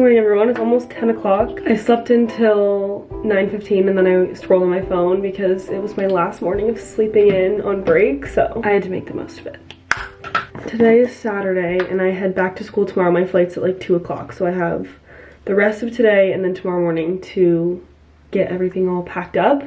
morning, everyone. It's almost 10 o'clock. I slept until 9:15 and then I scrolled on my phone because it was my last morning of sleeping in on break, so I had to make the most of it. Today is Saturday and I head back to school tomorrow. My flight's at like 2 o'clock, so I have the rest of today and then tomorrow morning to get everything all packed up.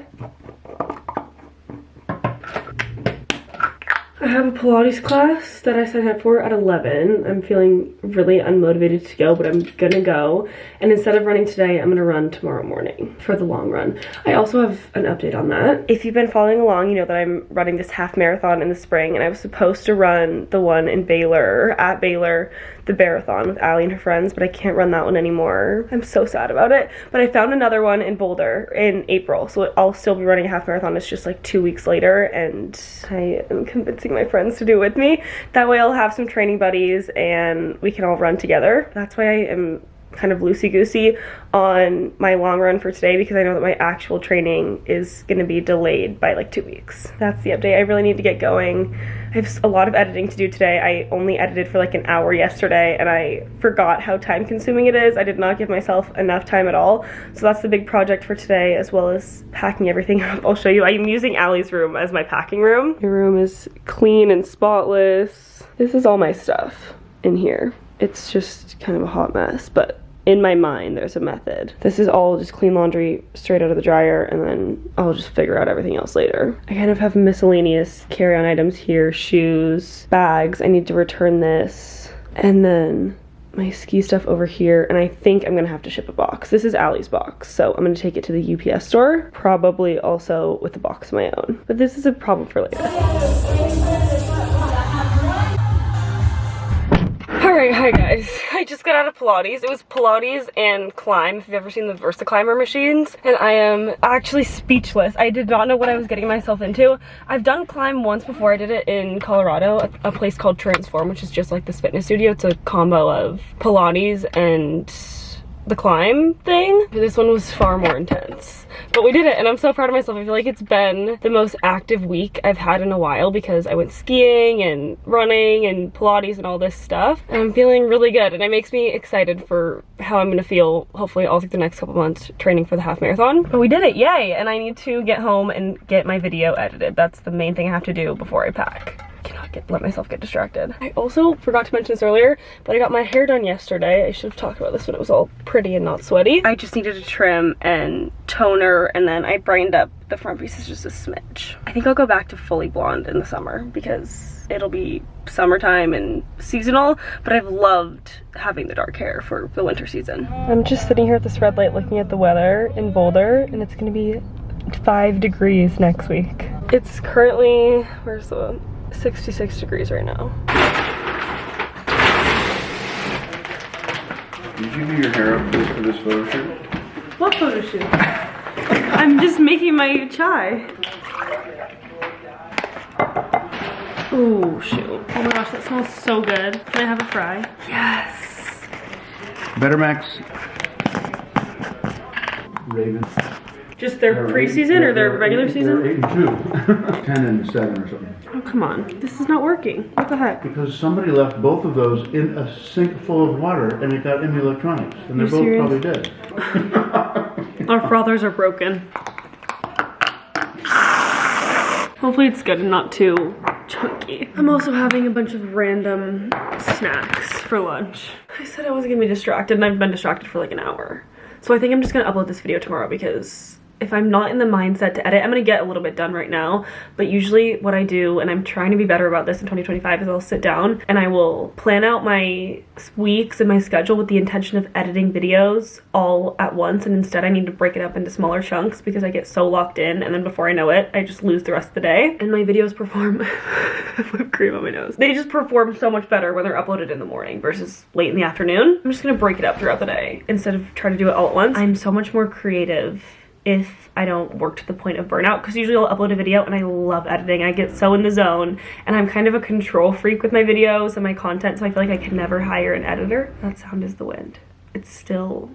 I have a Pilates class that I signed up for at 11. I'm feeling really unmotivated to go, but I'm gonna go. And instead of running today, I'm gonna run tomorrow morning for the long run. I also have an update on that. If you've been following along, you know that I'm running this half marathon in the spring, and I was supposed to run the one in Baylor, at Baylor, the marathon with Allie and her friends, but I can't run that one anymore. I'm so sad about it. But I found another one in Boulder in April, so I'll still be running a half marathon. It's just like 2 weeks later, and I am convincing my friends to do it with me. That way I'll have some training buddies and we can all run together. That's why I am kind of loosey-goosey on my long run for today, because I know that my actual training is going to be delayed by like 2 weeks. That's the update. I really need to get going. I have a lot of editing to do today. I only edited for like an hour yesterday and I forgot how time consuming it is. I did not give myself enough time at all. So that's the big project for today, as well as packing everything up. I'll show you. I'm using Allie's room as my packing room. My room is clean and spotless. This is all my stuff in here. It's just kind of a hot mess, but in my mind there's a method. This is all just clean laundry straight out of the dryer, and then I'll just figure out everything else later. I kind of have miscellaneous carry-on items here, shoes, bags. I need to return this, and then my ski stuff over here, and I think I'm gonna have to ship a box. This is Allie's box, so I'm gonna take it to the UPS store, probably also with a box of my own, but this is a problem for later. Alright, hi guys. I just got out of Pilates. It was Pilates and climb, if you've ever seen the Versa climber machines, and I am actually speechless. I did not know what I was getting myself into. I've done climb once before. I did it in Colorado, a place called Transform, which is just like this fitness studio. It's a combo of Pilates and the climb thing. This one was far more intense, but we did it and I'm so proud of myself. I feel like it's been the most active week I've had in a while, because I went skiing and running and Pilates and all this stuff, and I'm feeling really good, and it makes me excited for how I'm gonna feel hopefully all through the next couple months training for the half marathon. But we did it, yay! And I need to get home and get my video edited. That's the main thing I have to do before I pack. Let myself get distracted. I also forgot to mention this earlier, but I got my hair done yesterday. I should have talked about this when it was all pretty and not sweaty. I just needed a trim and toner, and then I brightened up the front pieces just a smidge. I think I'll go back to fully blonde in the summer because it'll be summertime and seasonal, but I've loved having the dark hair for the winter season. I'm just sitting here at this red light looking at the weather in Boulder, and it's gonna be 5 degrees next week. It's currently, where's the 66 degrees right now. Did you do your hair up for this photo shoot? What photo shoot? I'm just making my chai. Oh shoot. Oh my gosh, that smells so good. Can I have a fry? Yes. Better Max. Ravens. Just their preseason or their regular season? They're 8-2. 10-7 or something. Oh, come on. This is not working. What the heck? Because somebody left both of those in a sink full of water and it got in the electronics. And they're both probably dead. Our frothers are broken. Hopefully it's good and not too chunky. I'm also having a bunch of random snacks for lunch. I said I wasn't gonna be distracted, and I've been distracted for like an hour. So I think I'm just gonna upload this video tomorrow, because if I'm not in the mindset to edit, I'm gonna get a little bit done right now, but usually what I do, and I'm trying to be better about this in 2025, is I'll sit down and I will plan out my weeks and my schedule with the intention of editing videos all at once, and instead I need to break it up into smaller chunks because I get so locked in, and then before I know it, I just lose the rest of the day. And my videos perform whipped cream on my nose. They just perform so much better when they're uploaded in the morning versus late in the afternoon. I'm just gonna break it up throughout the day instead of trying to do it all at once. I'm so much more creative if I don't work to the point of burnout, because usually I'll upload a video and I love editing. I get so in the zone, and I'm kind of a control freak with my videos and my content, so I feel like I can never hire an editor. That sound is the wind. It's still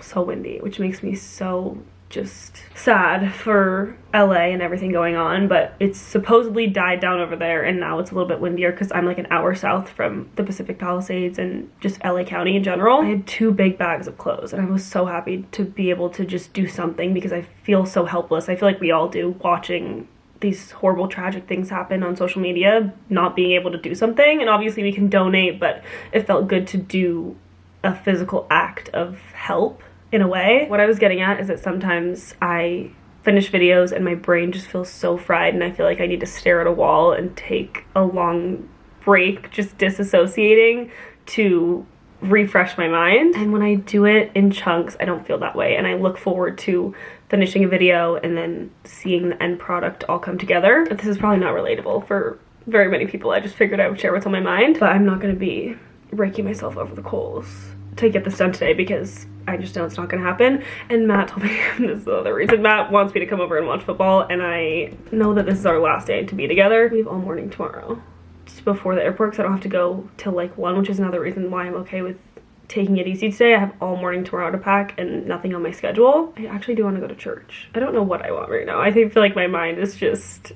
so windy, which makes me so just sad for LA and everything going on, but it's supposedly died down over there, and now it's a little bit windier because I'm like an hour south from the Pacific Palisades and just LA County in general. I had 2 big bags of clothes, and I was so happy to be able to just do something because I feel so helpless. I feel like we all do, watching these horrible tragic things happen on social media, not being able to do something. And obviously we can donate, but it felt good to do a physical act of help in a way. What I was getting at is that sometimes I finish videos and my brain just feels so fried, and I feel like I need to stare at a wall and take a long break, just disassociating to refresh my mind. And when I do it in chunks, I don't feel that way, and I look forward to finishing a video and then seeing the end product all come together. This is probably not relatable for very many people. I just figured I would share what's on my mind, but I'm not going to be raking myself over the coals to get this done today because I just know it's not going to happen. And Matt told me, this is the other reason, Matt wants me to come over and watch football, and I know that this is our last day to be together. We have all morning tomorrow, just before the airport, because I don't have to go till like 1, which is another reason why I'm okay with taking it easy today. I have all morning tomorrow to pack and nothing on my schedule. I actually do want to go to church. I don't know what I want right now. I feel like my mind is just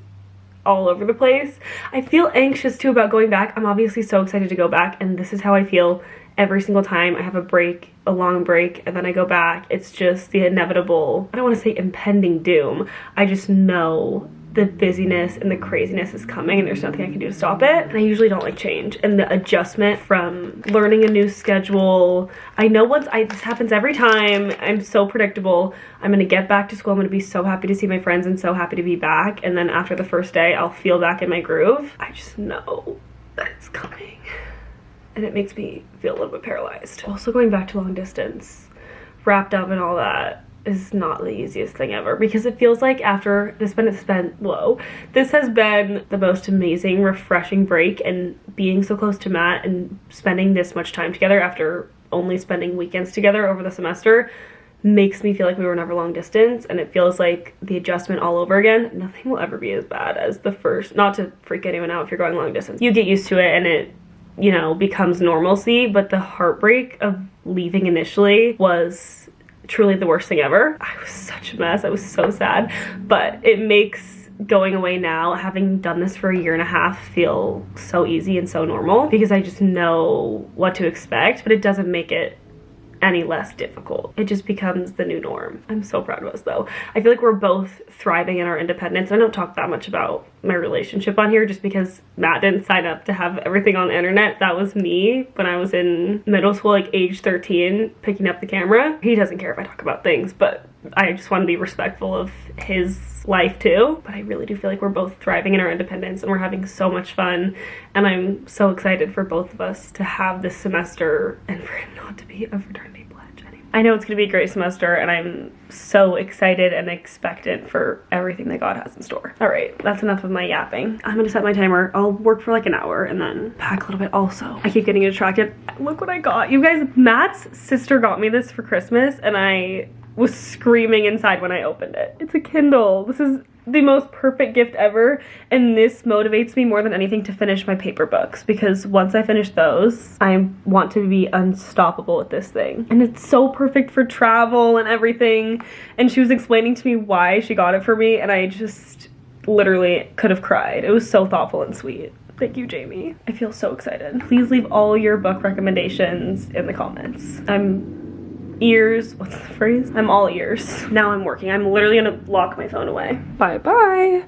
all over the place. I feel anxious too about going back. I'm obviously so excited to go back, and this is how I feel every single time I have a break, a long break, and then I go back. It's just the inevitable, I don't want to say impending doom. I just know the busyness and the craziness is coming, and there's nothing I can do to stop it. And I usually don't like change, and the adjustment from learning a new schedule. I know this happens every time. I'm so predictable. I'm gonna get back to school. I'm gonna be so happy to see my friends and so happy to be back. And then after the first day, I'll feel back in my groove. I just know that it's coming, and it makes me feel a little bit paralyzed. Also, going back to long distance, wrapped up and all that, is not the easiest thing ever, because it feels like after this has been the most amazing, refreshing break, and being so close to Matt and spending this much time together after only spending weekends together over the semester makes me feel like we were never long distance, and it feels like the adjustment all over again. Nothing will ever be as bad as the first, not to freak anyone out if you're going long distance. You get used to it and it, you know, becomes normalcy, but the heartbreak of leaving initially was truly the worst thing ever. I was such a mess. I was so sad, but it makes going away now, having done this for a year and a half, feel so easy and so normal, because I just know what to expect, but it doesn't make it any less difficult. It just becomes the new norm. I'm so proud of us though. I feel like we're both thriving in our independence. I don't talk that much about my relationship on here just because Matt didn't sign up to have everything on the internet. That was me when I was in middle school, like age 13, picking up the camera. He doesn't care if I talk about things, but I just want to be respectful of his life too. But I really do feel like we're both thriving in our independence and we're having so much fun, and I'm so excited for both of us to have this semester and for it not to be a fraternity pledge anymore. I know it's going to be a great semester, and I'm so excited and expectant for everything that God has in store. All right, that's enough of my yapping. I'm going to set my timer. I'll work for like an hour and then pack a little bit. Also, I keep getting distracted. Look what I got. You guys, Matt's sister got me this for Christmas, and I was screaming inside when I opened it. It's a Kindle. This is the most perfect gift ever, and this motivates me more than anything to finish my paper books, because once I finish those, I want to be unstoppable with this thing. And it's so perfect for travel and everything. And she was explaining to me why she got it for me, and I just literally could have cried. It was so thoughtful and sweet. Thank you, Jamie. I feel so excited. Please leave all your book recommendations in the comments. What's the phrase? I'm all ears. Now I'm working. I'm literally gonna lock my phone away. Bye bye.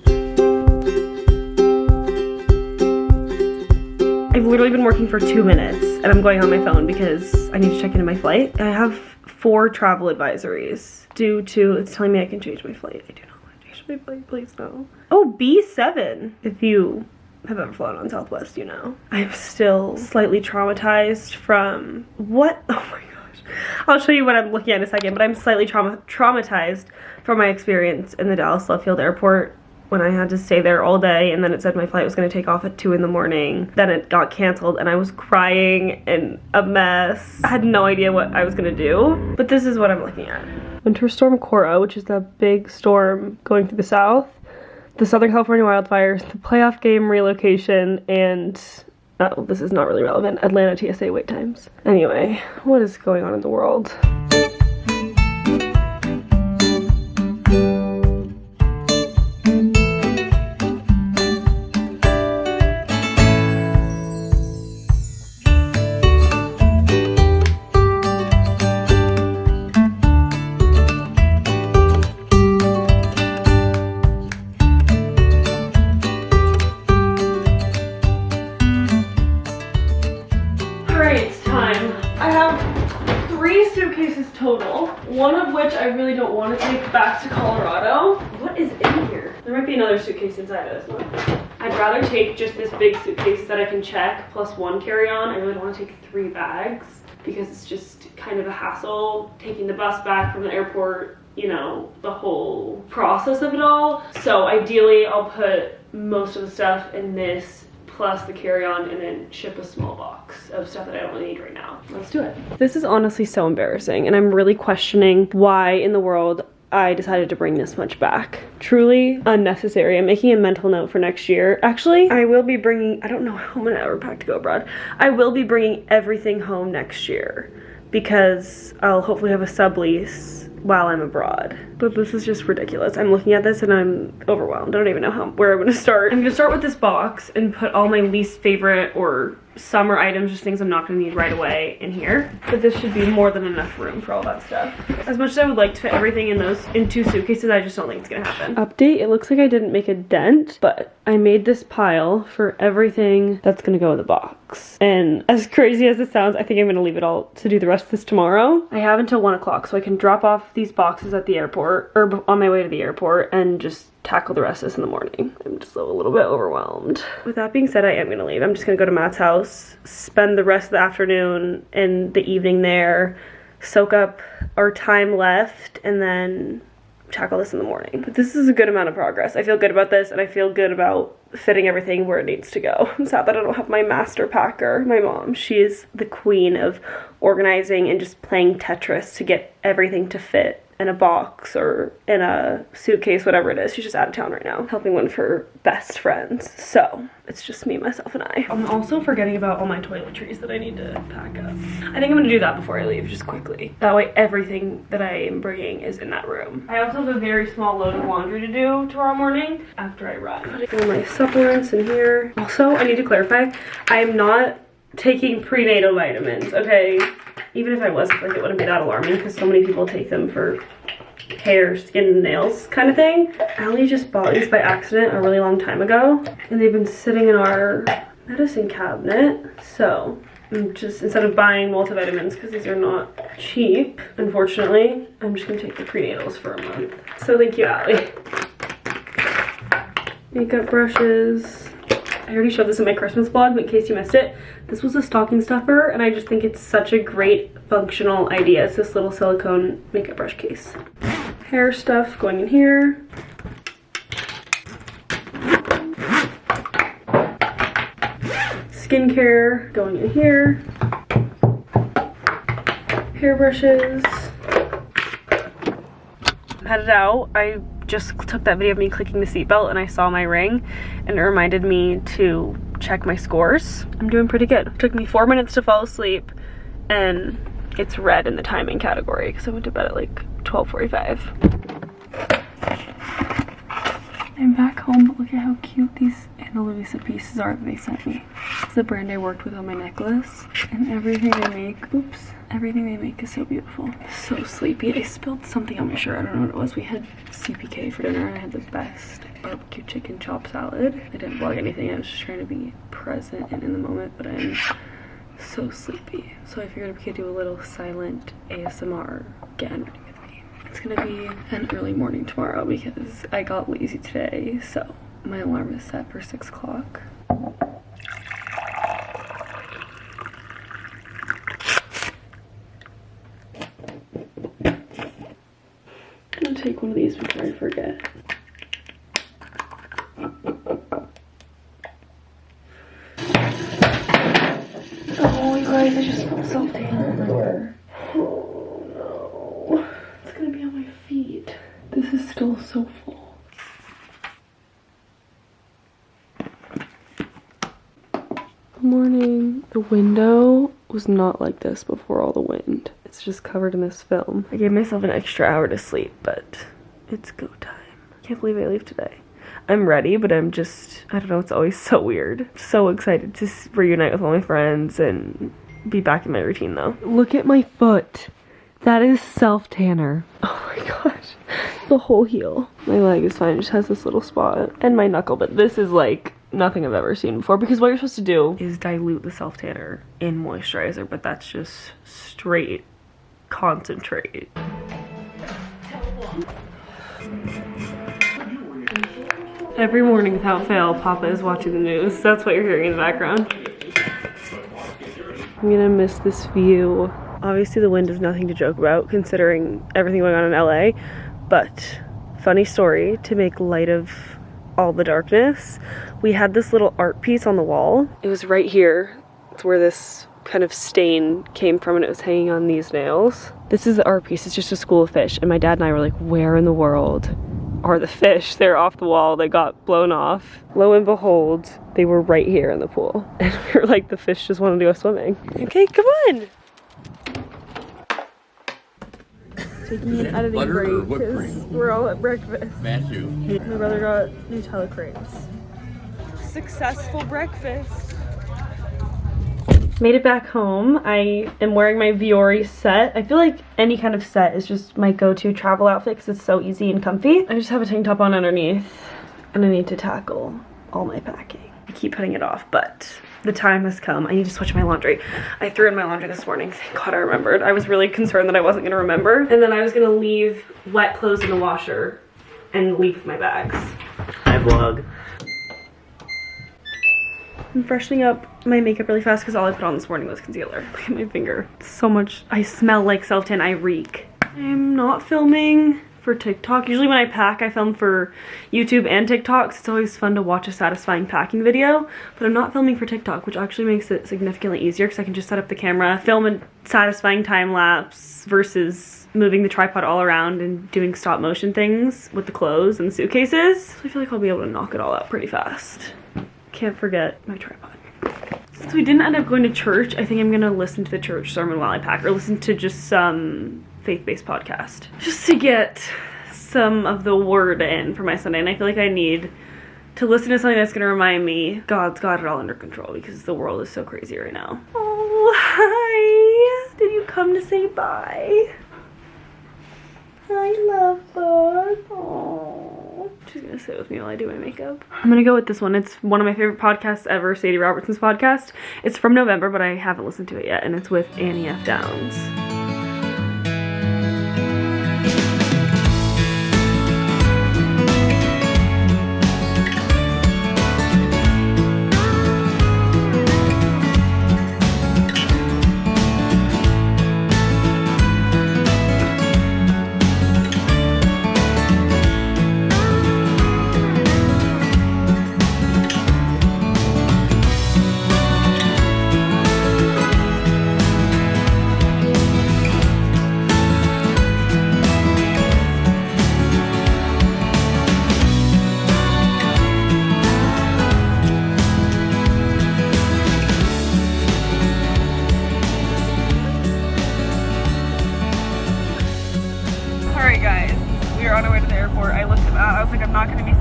I've literally been working for 2 minutes and I'm going on my phone because I need to check into my flight. I have 4 travel advisories due to, it's telling me I can change my flight. I do not want to change my flight, please no. Oh, B7. If you have ever flown on Southwest, you know. I'm still slightly traumatized from what? Oh my God. I'll show you what I'm looking at in a second, but I'm slightly traumatized from my experience in the Dallas Love Field Airport when I had to stay there all day, and then it said my flight was going to take off at 2 in the morning. Then it got canceled, and I was crying and a mess. I had no idea what I was going to do, but this is what I'm looking at. Winter Storm Cora, which is the big storm going through the south, the Southern California wildfires, the playoff game relocation, and oh, this is not really relevant, Atlanta TSA wait times. Anyway, what is going on in the world? suitcases total, one of which I really don't want to take back to Colorado. What is in here? There might be another suitcase inside of this one. I'd rather take just this big suitcase that I can check plus one carry-on. I really don't want to take 3 bags because it's just kind of a hassle taking the bus back from the airport, you know, the whole process of it all. So ideally I'll put most of the stuff in this plus the carry-on and then ship a small box of stuff that I don't really need right now. Let's do it. This is honestly so embarrassing and I'm really questioning why in the world I decided to bring this much back. Truly unnecessary. I'm making a mental note for next year. Actually, I will be bringing, I don't know how many hours packed to go abroad. I will be bringing everything home next year because I'll hopefully have a sublease while I'm abroad. But this is just ridiculous. I'm looking at this and I'm overwhelmed. I don't even know where I'm gonna start. I'm gonna start with this box and put all my least favorite or summer items, just things I'm not gonna need right away in here. But this should be more than enough room for all that stuff. As much as I would like to fit everything in 2 suitcases, I just don't think it's gonna happen. Update, it looks like I didn't make a dent, but I made this pile for everything that's gonna go in the box. And as crazy as it sounds, I think I'm gonna leave it all to do the rest of this tomorrow. I have until 1 o'clock, so I can drop off these boxes at the airport, or on my way to the airport, and just tackle the rest of this in the morning. I'm just a little bit overwhelmed. With that being said, I am gonna leave. I'm just gonna go to Matt's house, spend the rest of the afternoon and the evening there, soak up our time left, and then tackle this in the morning. But this is a good amount of progress. I feel good about this and I feel good about fitting everything where it needs to go. I'm sad that I don't have my master packer, my mom. She is the queen of organizing and just playing Tetris to get everything to fit in a box or in a suitcase, whatever it is. She's just out of town right now, helping one of her best friends. So it's just me, myself, and I. I'm also forgetting about all my toiletries that I need to pack up. I think I'm gonna do that before I leave, just quickly. That way everything that I am bringing is in that room. I also have a very small load of laundry to do tomorrow morning after I run. All my supplements in here. Also, I need to clarify, I am not taking prenatal vitamins, okay? Even if I was, I feel like it wouldn't be that alarming because so many people take them for hair, skin, and nails kind of thing. I only just bought these by accident a really long time ago and they've been sitting in our medicine cabinet. So I'm just, instead of buying multivitamins because these are not cheap, unfortunately, I'm just gonna take the prenatals for a month. So thank you, Allie. Makeup brushes. I already showed this in my Christmas vlog, but in case you missed it, this was a stocking stuffer and I just think it's such a great functional idea. It's this little silicone makeup brush case. Hair stuff going in here. Skincare going in here. Hair brushes. I'm headed out. I just took that video of me clicking the seatbelt and I saw my ring and it reminded me to check my scores. I'm doing pretty good. It took me 4 minutes to fall asleep and it's red in the timing category because I went to bed at like 12:45. I'm back home, but look at how cute these Ana Luisa pieces are that they sent me. It's the brand I worked with on my necklace and everything they make, oops, everything they make is so beautiful. So sleepy. I spilled something on my shirt. I don't know what it was. We had CPK for dinner and I had the best barbecue chicken chop salad. I didn't vlog anything. I was just trying to be present and in the moment, but I'm so sleepy. So I figured we could do a little silent ASMR, get energy with me. It's gonna be an early morning tomorrow because I got lazy today. So my alarm is set for 6 o'clock. I'm gonna take one of these before I forget. Oh, you guys, I just spilled self-tan everywhere. Oh no. It's gonna be on my feet. This is still so full. Good morning. The window was not like this before all the wind. It's just covered in this film. I gave myself an extra hour to sleep, but it's go time. I can't believe I leave today. I'm ready, but I'm just, I don't know, it's always so weird. So excited to reunite with all my friends and be back in my routine though. Look at my foot. That is self-tanner. Oh my gosh. The whole heel. My leg is fine, it just has this little spot. And my knuckle, but this is like nothing I've ever seen before because what you're supposed to do is dilute the self-tanner in moisturizer, but that's just straight concentrate. Every morning without fail, Papa is watching the news. That's what you're hearing in the background. I'm gonna miss this view. Obviously the wind is nothing to joke about considering everything going on in LA, but funny story to make light of all the darkness. We had this little art piece on the wall. It was right here. It's where this kind of stain came from, and it was hanging on these nails. This is the art piece. It's just a school of fish, and my dad and I were like, where in the world are the fish? They're off the wall. They got blown off. Lo and behold, they were right here in the pool. And we were like, the fish just wanted to go swimming. Okay, come on. Taking an editing break because we're all at breakfast. Matthew. My brother got Nutella crepes. Successful breakfast. Made it back home. I am wearing my Viore set. I feel like any kind of set is just my go-to travel outfit because it's so easy and comfy. I just have a tank top on underneath and I need to tackle all my packing. I keep putting it off, but the time has come. I need to switch my laundry. I threw in my laundry this morning. Thank God I remembered. I was really concerned that I wasn't gonna remember. And then I was gonna leave wet clothes in the washer and leave with my bags. Hi vlog. I'm freshening up my makeup really fast because all I put on this morning was concealer. Look at my finger. So much. I smell like self-tan. I reek. I'm not filming for TikTok. Usually when I pack, I film for YouTube and TikTok. So it's always fun to watch a satisfying packing video. But I'm not filming for TikTok, which actually makes it significantly easier because I can just set up the camera, film a satisfying time lapse versus moving the tripod all around and doing stop motion things with the clothes and suitcases. So I feel like I'll be able to knock it all out pretty fast. Can't forget my tripod. Since we didn't end up going to church, I think I'm gonna listen to the church sermon while I pack, or listen to just some faith-based podcast. Just to get some of the word in for my Sunday, and I feel like I need to listen to something that's gonna remind me God's got it all under control because the world is so crazy right now. Oh, hi! Did you come to say bye? Hi, love bug. Oh. She's gonna sit with me while I do my makeup. I'm gonna go with this one. It's one of my favorite podcasts ever, Sadie Robertson's podcast. It's from November, but I haven't listened to it yet, and it's with Annie F. Downs.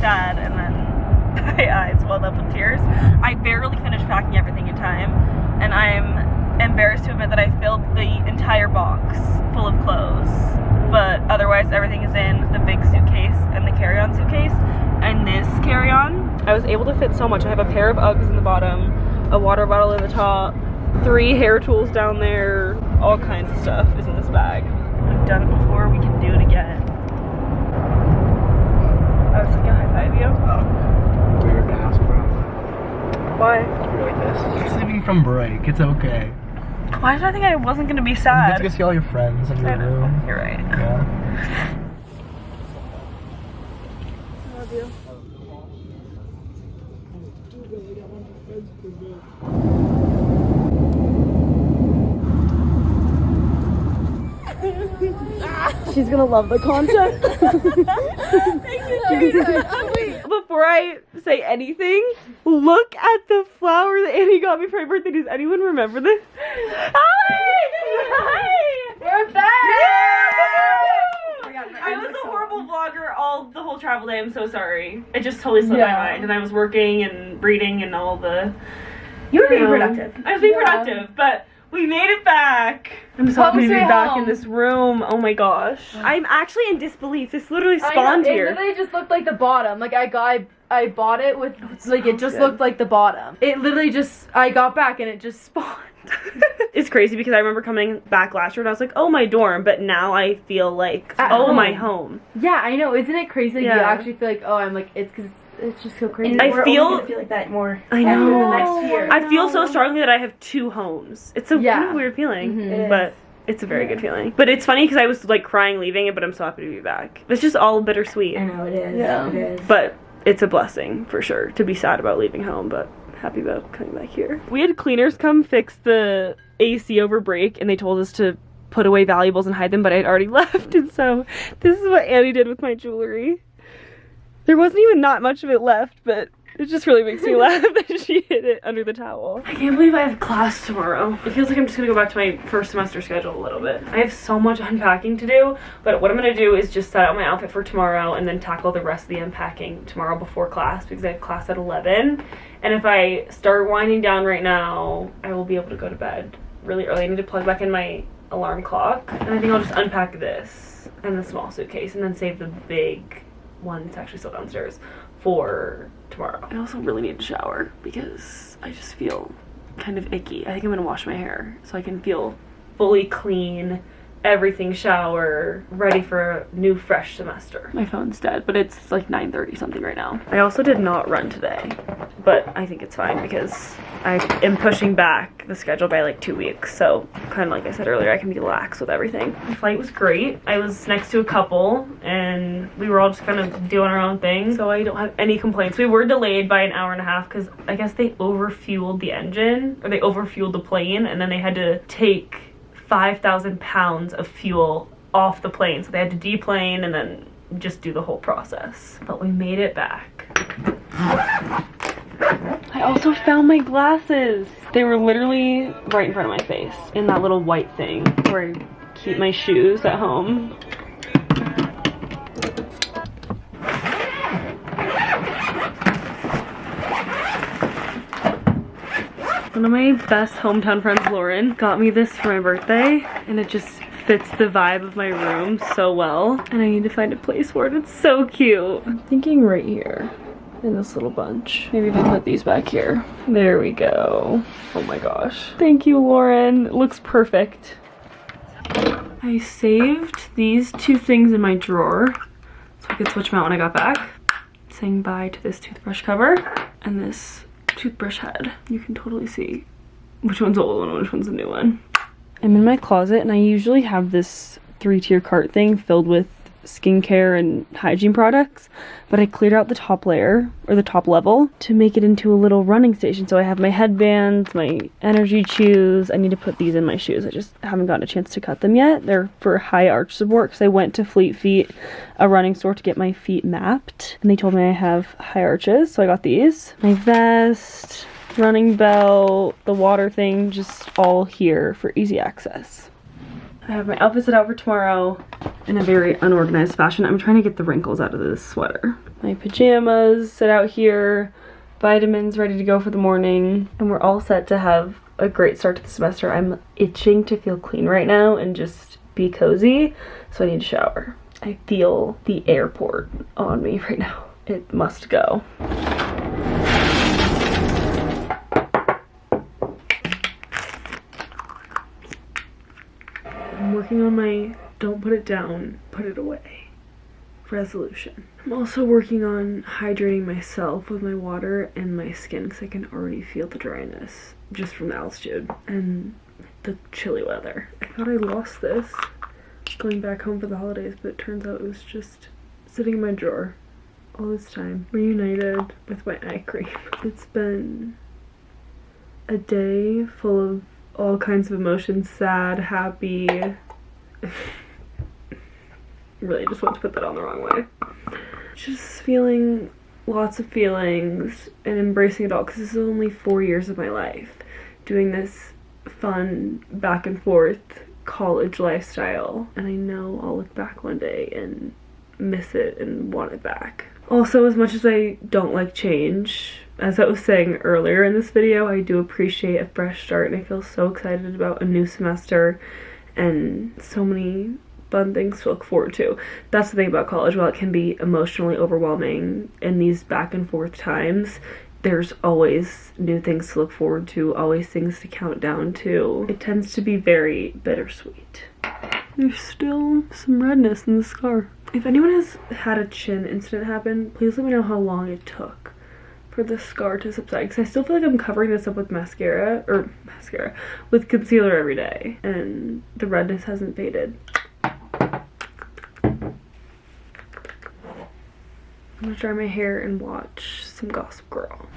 Sad, and then my eyes welled up with tears. I barely finished packing everything in time, and I'm embarrassed to admit that I filled the entire box full of clothes, but otherwise everything is in the big suitcase and the carry-on suitcase. And this carry-on, I was able to fit so much. I have a pair of Uggs in the bottom, a water bottle in the top, 3 hair tools down there, all kinds of stuff is in this bag. We've done it before, we can do it again. I was like a high five you. Oh. Weird to ask from. Why? You're like this. You're sleeping from break. It's okay. Why did I think I wasn't gonna be You sad? get to go see all your friends in your room. You're right. Yeah. I love you. She's gonna love the content. Thank you. Wait, before I say anything, look at the flower that Annie got me for my birthday. Does anyone remember this? Hi! We're back! I was a horrible vlogger the whole travel day. I'm so sorry. It just totally slipped my mind, and I was working and reading and all the. You were being productive. I was being productive, but we made it back. I'm so happy to be back in this room. Oh my gosh. I'm actually in disbelief. This literally spawned here. It literally just looked like the bottom. Like I bought it with like it just looked like the bottom. It literally just I got back and it just spawned. It's crazy because I remember coming back last year and I was like, oh, my dorm, but now I feel like, oh, my home. Yeah, I know. Isn't it crazy that you Yeah. actually feel like, oh, I'm like, it's because it's just so crazy. I We're feel- only gonna feel like that more. I know. Next year. I feel so strongly that I have 2 homes. It's a Yeah. kind of weird feeling, Mhm. but it's a very good feeling. But it's funny because I was like crying leaving it, but I'm so happy to be back. It's just all bittersweet. I know it is. Yeah. It is. But it's a blessing for sure to be sad about leaving home, but happy about coming back here. We had cleaners come fix the AC over break and they told us to put away valuables and hide them, but I had already left, and so this is what Annie did with my jewelry. There wasn't even not much of it left, but it just really makes me laugh that she hid it under the towel. I can't believe I have class tomorrow. It feels like I'm just gonna go back to my first semester schedule a little bit. I have so much unpacking to do, but what I'm gonna do is just set out my outfit for tomorrow and then tackle the rest of the unpacking tomorrow before class because I have class at 11. And if I start winding down right now, I will be able to go to bed really early. I need to plug back in my alarm clock. And I think I'll just unpack this and the small suitcase and then save the big one that's actually still downstairs for tomorrow. I also really need to shower because I just feel kind of icky. I think I'm gonna wash my hair so I can feel fully clean, everything shower, ready for a new fresh semester. My phone's dead, but it's like 9:30 something right now. I also did not run today, but I think it's fine because I am pushing back the schedule by like 2 weeks. So kind of like I said earlier, I can be lax with everything. The flight was great. I was next to a couple and we were all just kind of doing our own thing. So I don't have any complaints. We were delayed by an hour and a half because I guess they overfueled the engine or they overfueled the plane and then they had to take 5,000 pounds of fuel off the plane. So they had to deplane and then just do the whole process. But we made it back. I also found my glasses. They were literally right in front of my face in that little white thing where I keep my shoes at home. One of my best hometown friends, Lauren, got me this for my birthday, and it just fits the vibe of my room so well. And I need to find a place for it. It's so cute. I'm thinking right here in this little bunch. Maybe if I put these back here. There we go. Oh my gosh. Thank you, Lauren. It looks perfect. I saved these 2 things in my drawer so I could switch them out when I got back. Saying bye to this toothbrush cover and this toothbrush head. You can totally see which one's the old one and which one's the new one. I'm in my closet and I usually have this 3-tier cart thing filled with skincare and hygiene products, but I cleared out the top layer or the top level to make it into a little running station. So I have my headbands, my energy chews. I need to put these in my shoes. I just haven't gotten a chance to cut them yet. They're for high arch support because I went to Fleet Feet, a running store, to get my feet mapped and they told me I have high arches, so I got these. My vest, running belt, the water thing, just all here for easy access. I have my outfit set out for tomorrow in a very unorganized fashion. I'm trying to get the wrinkles out of this sweater. My pajamas set out here, vitamins ready to go for the morning, and we're all set to have a great start to the semester. I'm itching to feel clean right now and just be cozy, so I need to shower. I feel the airport on me right now. It must go. I'm working on my don't put it down, put it away resolution. I'm also working on hydrating myself with my water and my skin because I can already feel the dryness just from the altitude and the chilly weather. I thought I lost this going back home for the holidays, but it turns out it was just sitting in my drawer all this time, reunited with my eye cream. It's been a day full of all kinds of emotions, sad, happy. Really just want to put that on the wrong way. Just feeling lots of feelings and embracing it all because this is only 4 years of my life doing this fun back and forth college lifestyle, and I know I'll look back one day and miss it and want it back. Also, as much as I don't like change, as I was saying earlier in this video, I do appreciate a fresh start and I feel so excited about a new semester and so many fun things to look forward to. That's the thing about college. While it can be emotionally overwhelming in these back and forth times, there's always new things to look forward to, always things to count down to. It tends to be very bittersweet. There's still some redness in the scar. If anyone has had a chin incident happen, please let me know how long it took for the scar to subside, because I still feel like I'm covering this up with with concealer every day, and the redness hasn't faded. I'm gonna dry my hair and watch some Gossip Girl.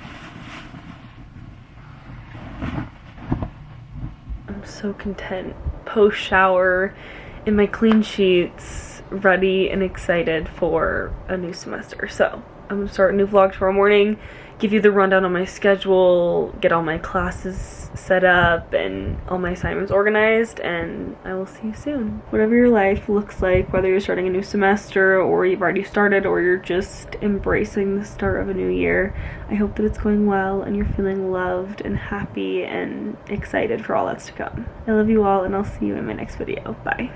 I'm so content. Post shower, in my clean sheets, ready and excited for a new semester. So I'm gonna start a new vlog tomorrow morning, give you the rundown on my schedule, get all my classes set up and all my assignments organized, and I will see you soon. Whatever your life looks like, whether you're starting a new semester or you've already started or you're just embracing the start of a new year, I hope that it's going well and you're feeling loved and happy and excited for all that's to come. I love you all, and I'll see you in my next video. Bye.